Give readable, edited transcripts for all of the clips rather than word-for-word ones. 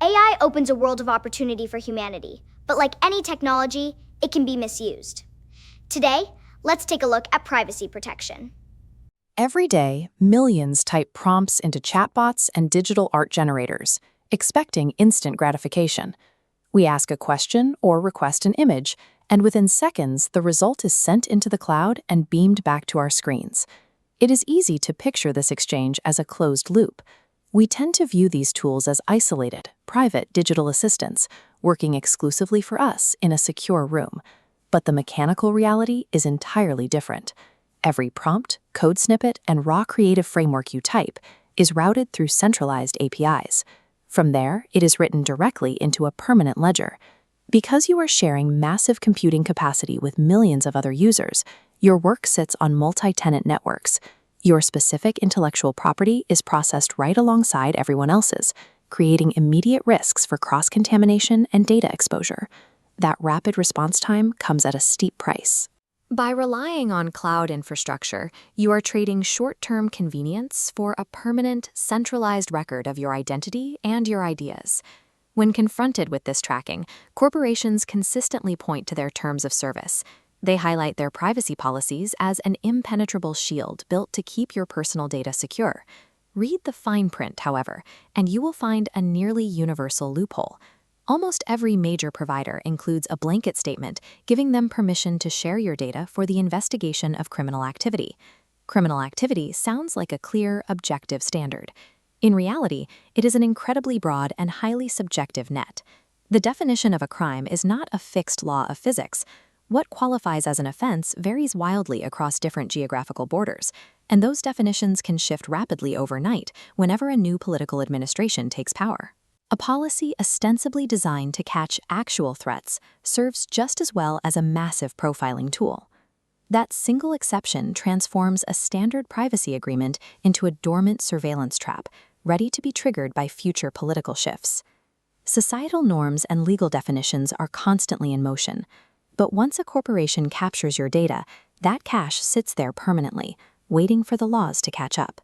AI opens a world of opportunity for humanity, but like any technology, it can be misused. Today, let's take a look at privacy protection. Every day, millions type prompts into chatbots and digital art generators, expecting instant gratification. We ask a question or request an image, and within seconds, the result is sent into the cloud and beamed back to our screens. It is easy to picture this exchange as a closed loop. We tend to view these tools as isolated, private digital assistants, working exclusively for us in a secure room. But the mechanical reality is entirely different. Every prompt, code snippet, and raw creative framework you type is routed through centralized APIs. From there, it is written directly into a permanent ledger. Because you are sharing massive computing capacity with millions of other users, your work sits on multi-tenant networks. Your specific intellectual property is processed right alongside everyone else's, creating immediate risks for cross-contamination and data exposure. That rapid response time comes at a steep price. By relying on cloud infrastructure, you are trading short-term convenience for a permanent, centralized record of your identity and your ideas. When confronted with this tracking, corporations consistently point to their terms of service. They highlight their privacy policies as an impenetrable shield built to keep your personal data secure. Read the fine print, however, and you will find a nearly universal loophole. Almost every major provider includes a blanket statement giving them permission to share your data for the investigation of criminal activity. Criminal activity sounds like a clear, objective standard. In reality, it is an incredibly broad and highly subjective net. The definition of a crime is not a fixed law of physics. What qualifies as an offense varies wildly across different geographical borders, and those definitions can shift rapidly overnight whenever a new political administration takes power. A policy ostensibly designed to catch actual threats serves just as well as a massive profiling tool. That single exception transforms a standard privacy agreement into a dormant surveillance trap, ready to be triggered by future political shifts. Societal norms and legal definitions are constantly in motion, but once a corporation captures your data, that cache sits there permanently, waiting for the laws to catch up.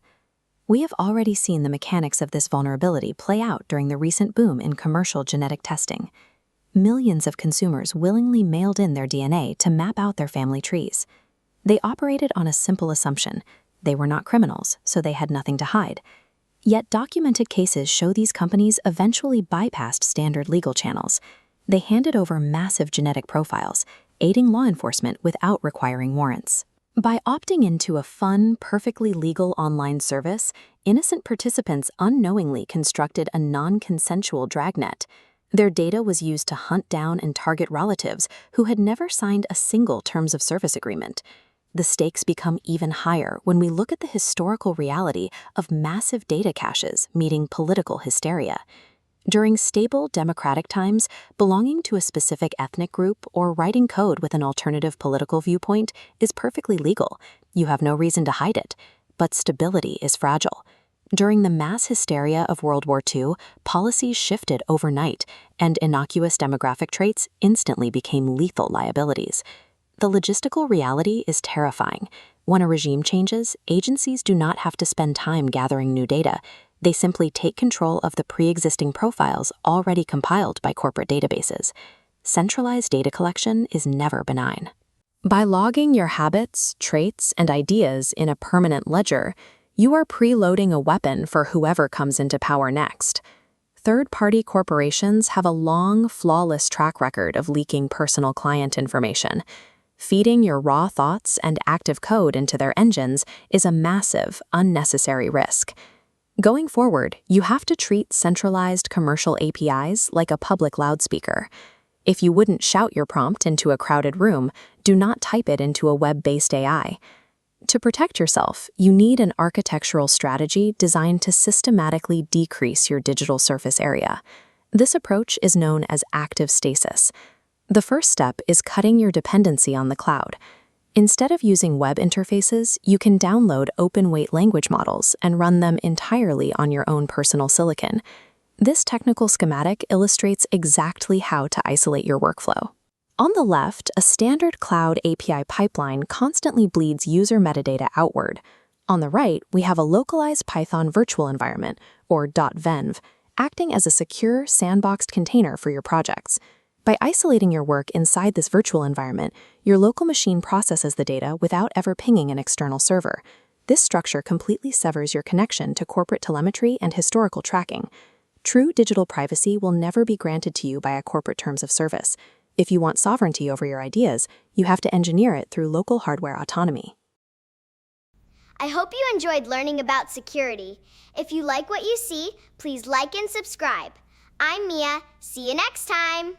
We have already seen the mechanics of this vulnerability play out during the recent boom in commercial genetic testing. Millions of consumers willingly mailed in their DNA to map out their family trees. They operated on a simple assumption: they were not criminals, so they had nothing to hide. Yet documented cases show these companies eventually bypassed standard legal channels. They handed over massive genetic profiles, aiding law enforcement without requiring warrants. By opting into a fun, perfectly legal online service, innocent participants unknowingly constructed a non-consensual dragnet. Their data was used to hunt down and target relatives who had never signed a single terms of service agreement. The stakes become even higher when we look at the historical reality of massive data caches meeting political hysteria. During stable democratic times, belonging to a specific ethnic group or writing code with an alternative political viewpoint is perfectly legal. You have no reason to hide it. But stability is fragile. During the mass hysteria of World War II, policies shifted overnight, and innocuous demographic traits instantly became lethal liabilities. The logistical reality is terrifying. When a regime changes, agencies do not have to spend time gathering new data. They simply take control of the pre-existing profiles already compiled by corporate databases. Centralized data collection is never benign. By logging your habits, traits, and ideas in a permanent ledger, you are preloading a weapon for whoever comes into power next. Third-party corporations have a long, flawless track record of leaking personal client information. Feeding your raw thoughts and active code into their engines is a massive, unnecessary risk. Going forward, you have to treat centralized commercial APIs like a public loudspeaker. If you wouldn't shout your prompt into a crowded room, do not type it into a web-based AI. To protect yourself, you need an architectural strategy designed to systematically decrease your digital surface area. This approach is known as active stasis. The first step is cutting your dependency on the cloud. Instead of using web interfaces, you can download open-weight language models and run them entirely on your own personal silicon. This technical schematic illustrates exactly how to isolate your workflow. On the left, a standard cloud API pipeline constantly bleeds user metadata outward. On the right, we have a localized Python virtual environment, or .venv, acting as a secure, sandboxed container for your projects. By isolating your work inside this virtual environment, your local machine processes the data without ever pinging an external server. This structure completely severs your connection to corporate telemetry and historical tracking. True digital privacy will never be granted to you by a corporate terms of service. If you want sovereignty over your ideas, you have to engineer it through local hardware autonomy. I hope you enjoyed learning about security. If you like what you see, please like and subscribe. I'm Mia. See you next time.